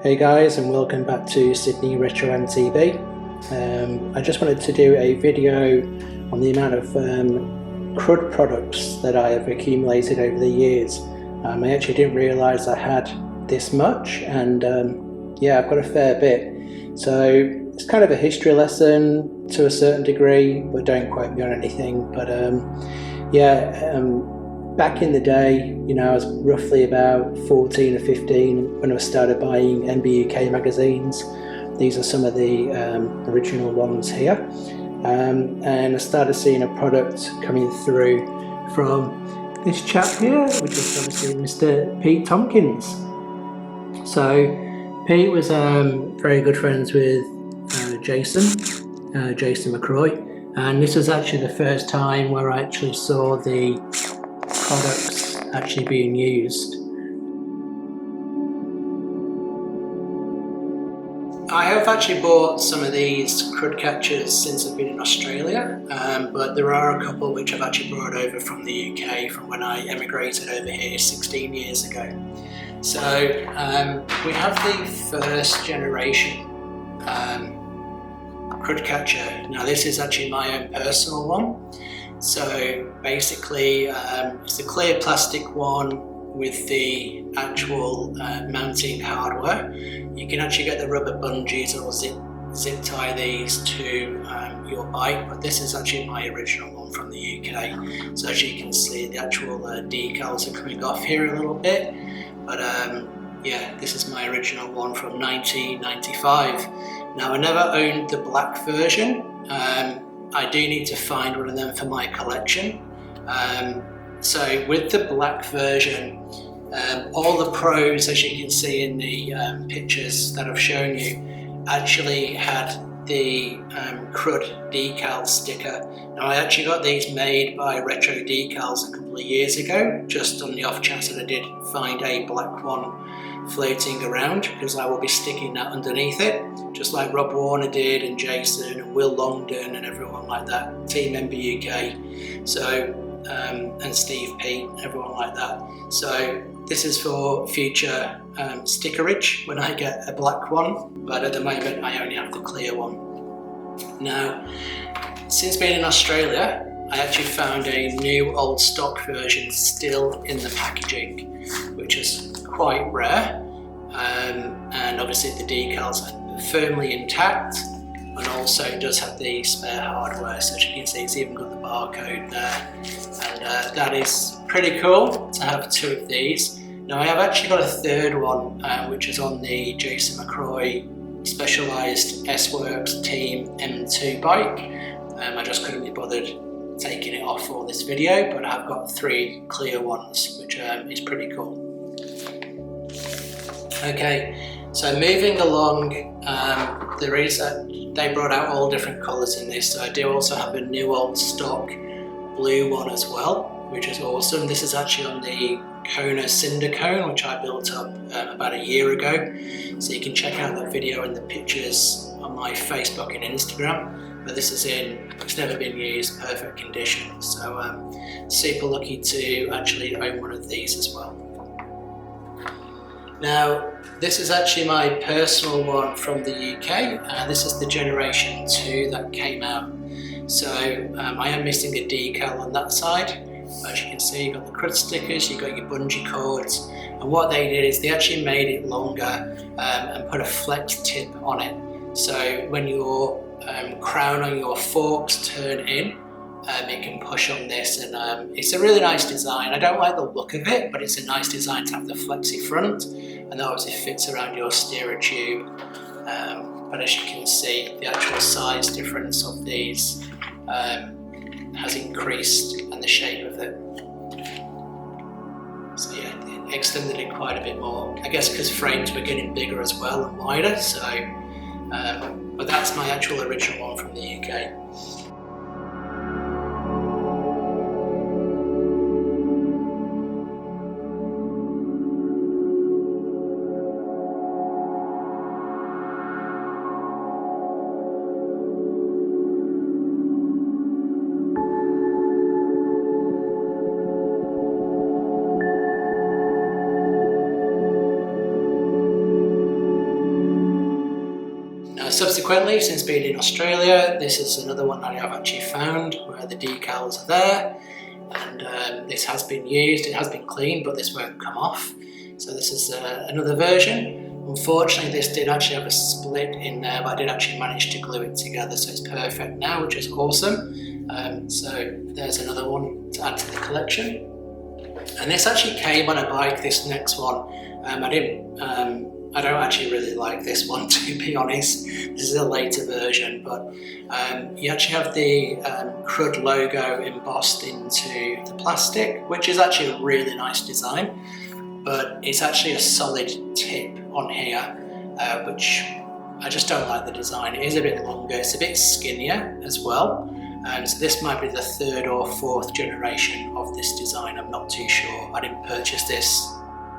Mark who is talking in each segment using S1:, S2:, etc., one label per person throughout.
S1: Hey guys, and welcome back to Sydney Retro MTV. I just wanted to do a video on the amount of crud products that I have accumulated over the years. I actually didn't realise I had this much, and yeah, I've got a fair bit. So it's kind of a history lesson to a certain degree, but don't quote me on anything. But back in the day, you know, I was roughly about 14 or 15 when I started buying NBUK magazines. These are some of the original ones here. And I started seeing a product coming through from this chap here, which is obviously Mr. Pete Tompkins. So Pete was very good friends with Jason McCroy, and this was actually the first time where I actually saw the products actually being used. I have actually bought some of these Crud Catchers since I've been in Australia, but there are a couple which I've actually brought over from the UK from when I emigrated over here 16 years ago. So we have the first generation Crud Catcher. Now this is actually my own personal one. So basically it's a clear plastic one with the actual mounting hardware. You can actually get the rubber bungees or zip tie these to your bike, but this is actually my original one from the UK. So as you can see, the actual decals are coming off here a little bit, but yeah, this is my original one from 1995. Now I never owned the black version. I do need to find one of them for my collection. So with the black version, all the pros, as you can see in the pictures that I've shown you, actually had the Crud decal sticker. Now I actually got these made by Retro Decals a couple of years ago, just on the off chance that I did find a black one floating around, because I will be sticking that underneath it, just like Rob Warner did, and Jason and Will Longdon and everyone like that, Team MBUK, so and Steve Pete, everyone like that. So this is for future stickerage when I get a black one, but at the moment I only have the clear one. Now, since being in Australia, I actually found a new old stock version still in the packaging, which is quite rare, and obviously the decals are firmly intact, and also it does have the spare hardware, so as you can see it's even got the barcode there, and that is pretty cool to have two of these. Now I have actually got a third one, which is on the Jason McCroy Specialized S-Works Team M2 bike. I just couldn't be bothered taking it off for this video, but I've got three clear ones, which is pretty cool. Okay, so moving along, they brought out all different colours in this, so I do also have a new old stock blue one as well, which is awesome. This is actually on the Kona Cinder Cone, which I built up about a year ago, so you can check out that video and the pictures on my Facebook and Instagram. But this is it's never been used, perfect condition, so I'm super lucky to actually own one of these as well. Now this is actually my personal one from the UK, this is the generation 2 that came out. So I am missing a decal on that side. As you can see, you've got the Crud stickers, you've got your bungee cords, and what they did is they actually made it longer and put a flex tip on it. So when your crown on your forks turn in, it can push on this, and it's a really nice design. I don't like the look of it, but it's a nice design to have the flexi front, and that obviously fits around your steerer tube. But as you can see, the actual size difference of these has increased, and the shape of it. So yeah, it extended it quite a bit more. I guess because frames were getting bigger as well and wider. So, but that's my actual original one from the UK. Subsequently, since being in Australia, this is another one that I have actually found where the decals are there, and this has been used, it has been cleaned, but this won't come off. So this is another version. Unfortunately, this did actually have a split in there, but I did actually manage to glue it together, so it's perfect now, which is awesome. So there's another one to add to the collection. And this actually came on a bike, this next one. I don't actually really like this one, to be honest. This is a later version, but you actually have the Crud logo embossed into the plastic, which is actually a really nice design, but it's actually a solid tip on here, which I just don't like the design. It is a bit longer, it's a bit skinnier as well. So this might be the third or fourth generation of this design, I'm not too sure. I didn't purchase this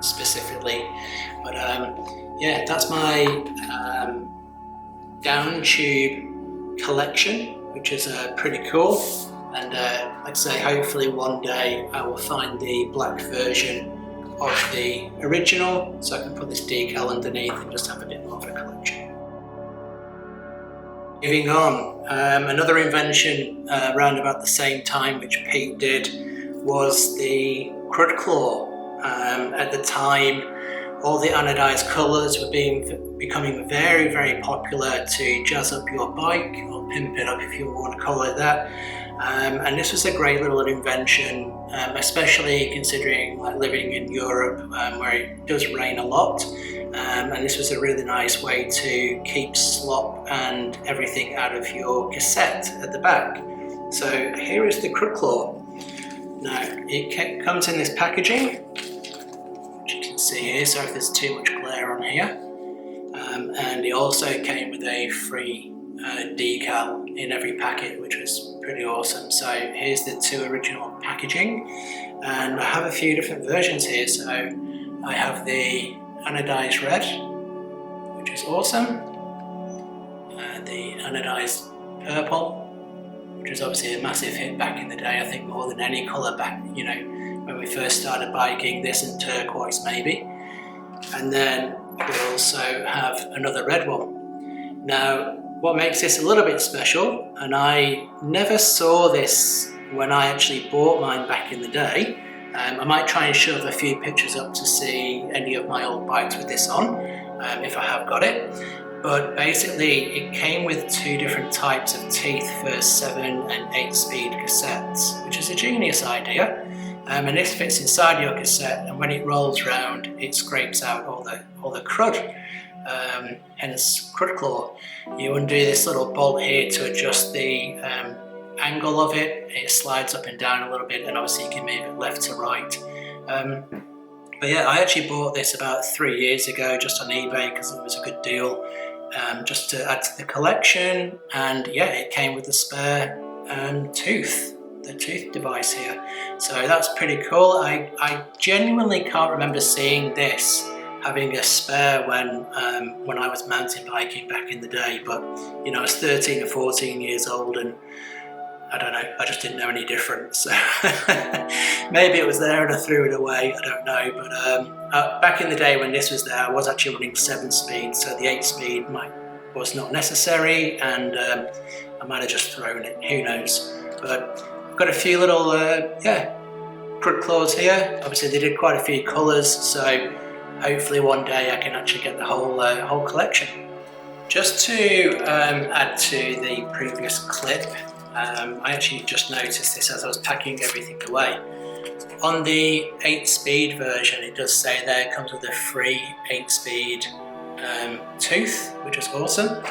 S1: specifically, but yeah, that's my down tube collection, which is pretty cool. And like I say, hopefully one day I will find the black version of the original, so I can put this decal underneath and just have a bit more of a collection. Moving on, another invention around about the same time which Pete did was the Crud Claw. At the time, all the anodized colours were becoming very, very popular to jazz up your bike, or pimp it up if you want to call it that. And this was a great little invention, especially considering like living in Europe, where it does rain a lot. And this was a really nice way to keep slop and everything out of your cassette at the back. So here is the Crud Claw. Now it comes in this packaging, which you can see here, so if there's too much glare on here. And it also came with a free decal in every packet, which was pretty awesome. So here's the two original packaging, and I have a few different versions here. So I have the anodized red, which is awesome, the anodized purple, which was obviously a massive hit back in the day, I think more than any colour back, you know, when we first started biking, this and turquoise maybe. And then we also have another red one. Now, what makes this a little bit special, and I never saw this when I actually bought mine back in the day, I might try and shove a few pictures up to see any of my old bikes with this on, if I have got it. But basically it came with two different types of teeth for 7 and 8 speed cassettes, which is a genius idea. And this fits inside your cassette, and when it rolls round it scrapes out all the crud, hence Crud Claw. You undo this little bolt here to adjust the angle of it. It slides up and down a little bit, and obviously you can move it left to right. But yeah, I actually bought this about 3 years ago just on eBay because it was a good deal, just to add to the collection. And yeah, it came with the spare tooth, the tooth device here. So that's pretty cool. I genuinely can't remember seeing this having a spare when I was mountain biking back in the day, but you know, I was 13 or 14 years old, and I don't know, I just didn't know any different. So maybe it was there and I threw it away, I don't know. But back in the day when this was there, I was actually running 7 speed, so the 8 speed was not necessary, and I might have just thrown it, who knows. But I've got a few little Crud Claws here. Obviously they did quite a few colours, so hopefully one day I can actually get the whole collection. Just to add to the previous clip, I actually just noticed this as I was packing everything away. On the 8 speed version, it does say there it comes with a free 8 speed tooth, which is awesome.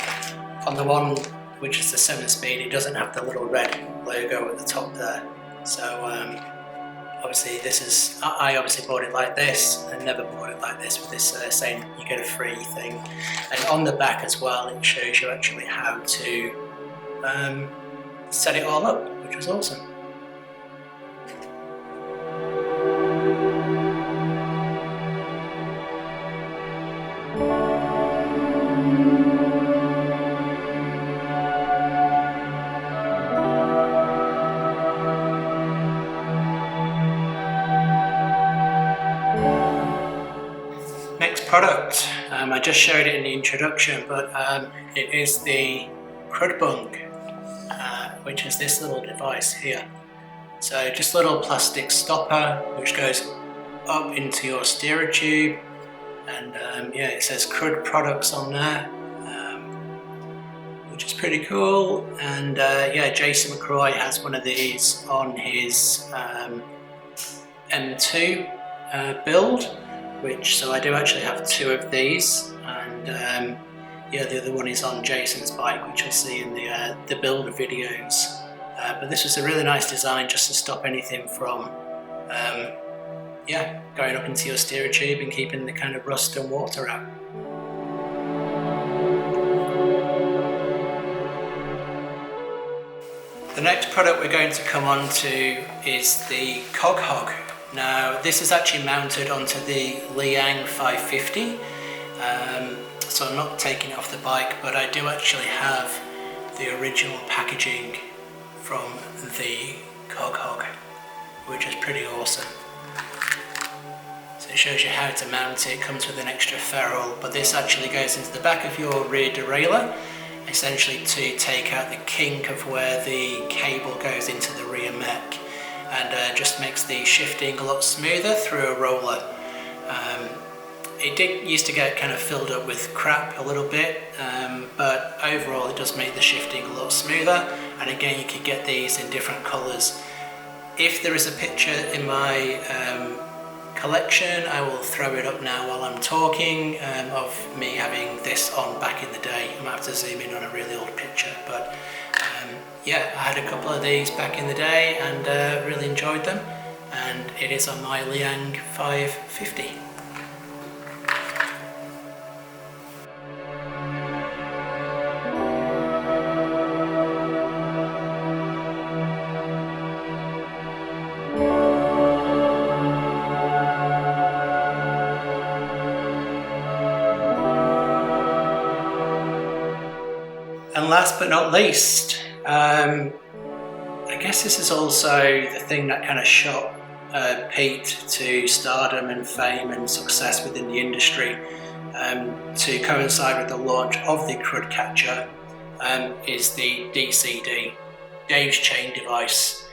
S1: On the one which is the 7 speed, it doesn't have the little red logo at the top there. So obviously this is, I obviously bought it like this, and never bought it like this with this saying you get a free thing. And on the back as well, it shows you actually how to set it all up, which was awesome. Next product, I just showed it in the introduction, but it is the Crud Bung, which is this little device here. So just a little plastic stopper which goes up into your steerer tube, and yeah, it says Crud products on there, which is pretty cool. And yeah, Jason McCroy has one of these on his M2 build, so I do actually have two of these, and yeah, the other one is on Jason's bike, which you'll see in the build videos. But this was a really nice design just to stop anything from yeah, going up into your steerer tube and keeping the kind of rust and water out. The next product we're going to come on to is the Cog Hog. Now this is actually mounted onto the Liang 550, so I'm not taking it off the bike, but I do actually have the original packaging from the Cog Hog, which is pretty awesome. So it shows you how to mount it. It comes with an extra ferrule, but this actually goes into the back of your rear derailleur, essentially to take out the kink of where the cable goes into the rear mech, and just makes the shifting a lot smoother through a roller. It used to get kind of filled up with crap a little bit, but overall it does make the shifting a lot smoother. And again, you could get these in different colours. If there is a picture in my collection, I will throw it up now while I'm talking, of me having this on back in the day. I might have to zoom in on a really old picture, but yeah, I had a couple of these back in the day and really enjoyed them, and it is on my Liang 550. And last but not least, I guess this is also the thing that kind of shot Pete to stardom and fame and success within the industry, to coincide with the launch of the Crud Catcher, is the DCD, Dave's chain device.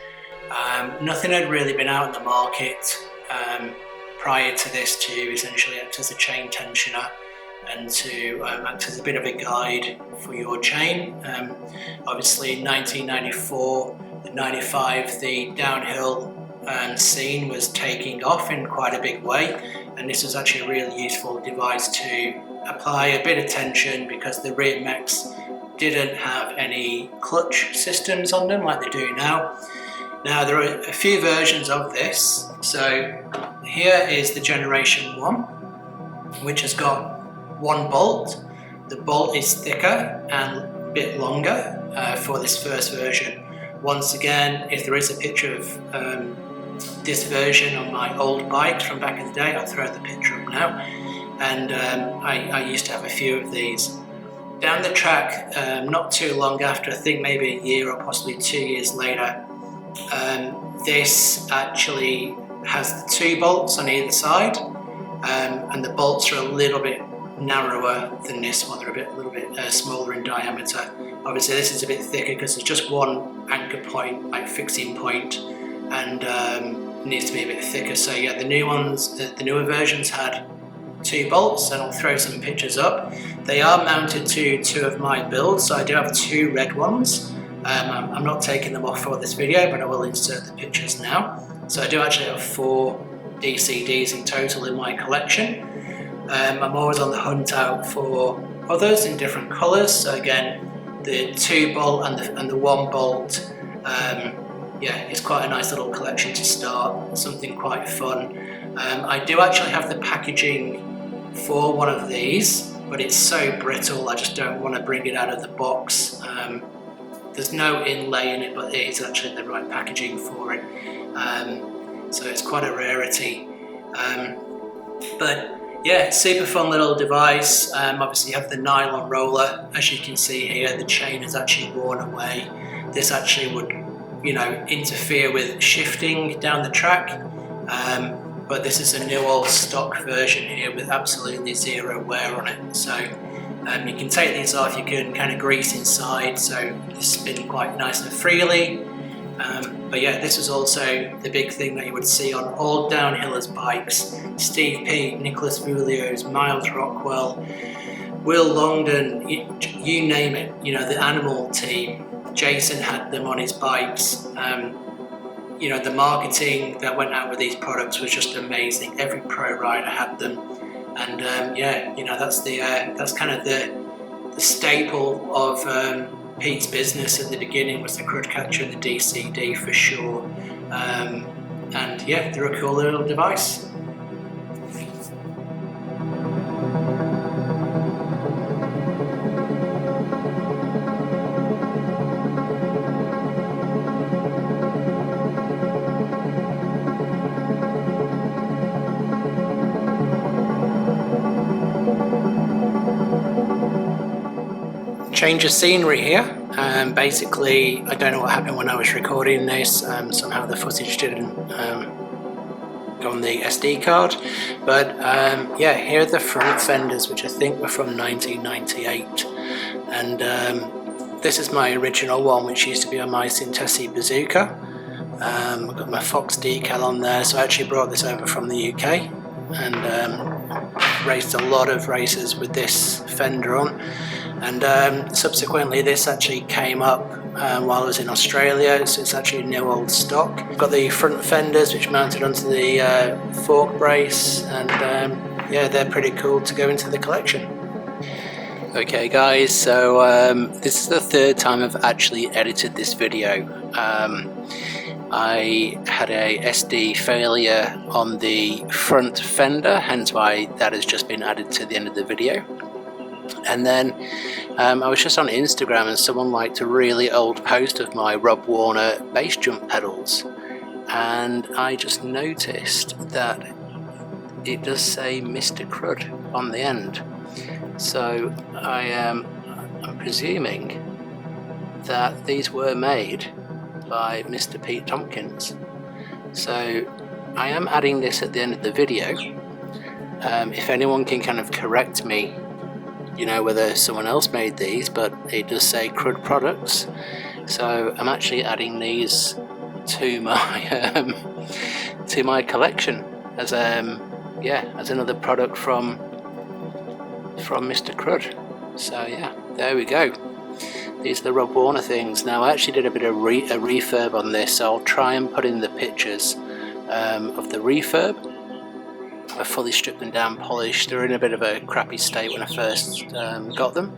S1: Nothing had really been out in the market prior to this to essentially act as a chain tensioner and to act as a bit of a guide for your chain. Obviously in 1994 and 95 the downhill scene was taking off in quite a big way, and this was actually a really useful device to apply a bit of tension, because the rear mechs didn't have any clutch systems on them like they do now. Now there are a few versions of this. So here is the generation 1, which has got one bolt. The bolt is thicker and a bit longer for this first version. Once again, if there is a picture of this version on my old bike from back in the day, I'll throw the picture up now. And I used to have a few of these. Down the track, not too long after, I think maybe a year or possibly 2 years later, this actually has the 2 bolts on either side, and the bolts are a little bit narrower than this one. They're a little bit smaller in diameter. Obviously this is a bit thicker because there's just one anchor point, like fixing point, and it needs to be a bit thicker. So yeah, the new ones, the newer versions had 2 bolts, and I'll throw some pictures up. They are mounted to 2 of my builds, so I do have 2 red ones. I'm not taking them off for this video, but I will insert the pictures now. So I do actually have 4 DCDs in total in my collection. I'm always on the hunt out for others in different colours. So again, the 2 bolt and the 1 bolt, yeah, it's quite a nice little collection to start, something quite fun. I do actually have the packaging for one of these, but it's so brittle I just don't want to bring it out of the box. There's no inlay in it, but it is actually the right packaging for it, so it's quite a rarity. But yeah, super fun little device. Obviously you have the nylon roller. As you can see here, the chain is actually worn away. This actually would, you know, interfere with shifting down the track. but this is a new old stock version here with absolutely zero wear on it. So you can take these off, you can kind of grease inside, so they spin quite nice and freely. But yeah, this is also the big thing that you would see on all downhillers bikes. Steve Peat, Nicholas Vulio's, Miles Rockwell, Will Longdon, you name it, you know, the Animal team. Jason had them on his bikes. You know, the marketing that went out with these products was just amazing. Every pro rider had them, and yeah, you know, that's kind of the staple of Pete's business at the beginning, was the Crud Catcher and the DCD for sure. And yeah, they're a cool little device. Change of scenery here. Basically, I don't know what happened when I was recording this. Somehow the footage didn't go on the SD card. But yeah, here are the front fenders, which I think were from 1998. And this is my original one, which used to be on my Syntesi Bazooka. I've got my Fox decal on there, so I actually brought this over from the UK and raced a lot of races with this fender on. And subsequently this actually came up while I was in Australia, so it's actually a new old stock. I've got the front fenders which mounted onto the fork brace, and yeah, they're pretty cool to go into the collection. Okay guys, so this is the third time I've actually edited this video. I had a SD failure on the front fender, hence why that has just been added to the end of the video. And then I was just on Instagram and someone liked a really old post of my Rob Warner Basejump pedals, and I just noticed that it does say Mr. Crud on the end. So I'm presuming that these were made by Mr. Pete Tompkins. So I am adding this at the end of the video. If anyone can kind of correct me, you know, whether someone else made these, but it does say Crud products, so I'm actually adding these to my collection as yeah, as another product from Mr. Crud. So yeah, there we go. These are the Rob Warner things. Now I actually did a bit of a refurb on this, so I'll try and put in the pictures of the refurb. I fully stripped them down, polished. They're in a bit of a crappy state when I first got them,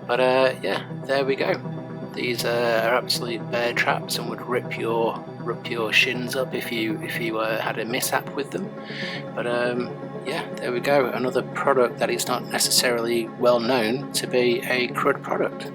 S1: but yeah, there we go. These are absolute bear traps and would rip your shins up if you had a mishap with them. But yeah, there we go. Another product that is not necessarily well known to be a Crud product.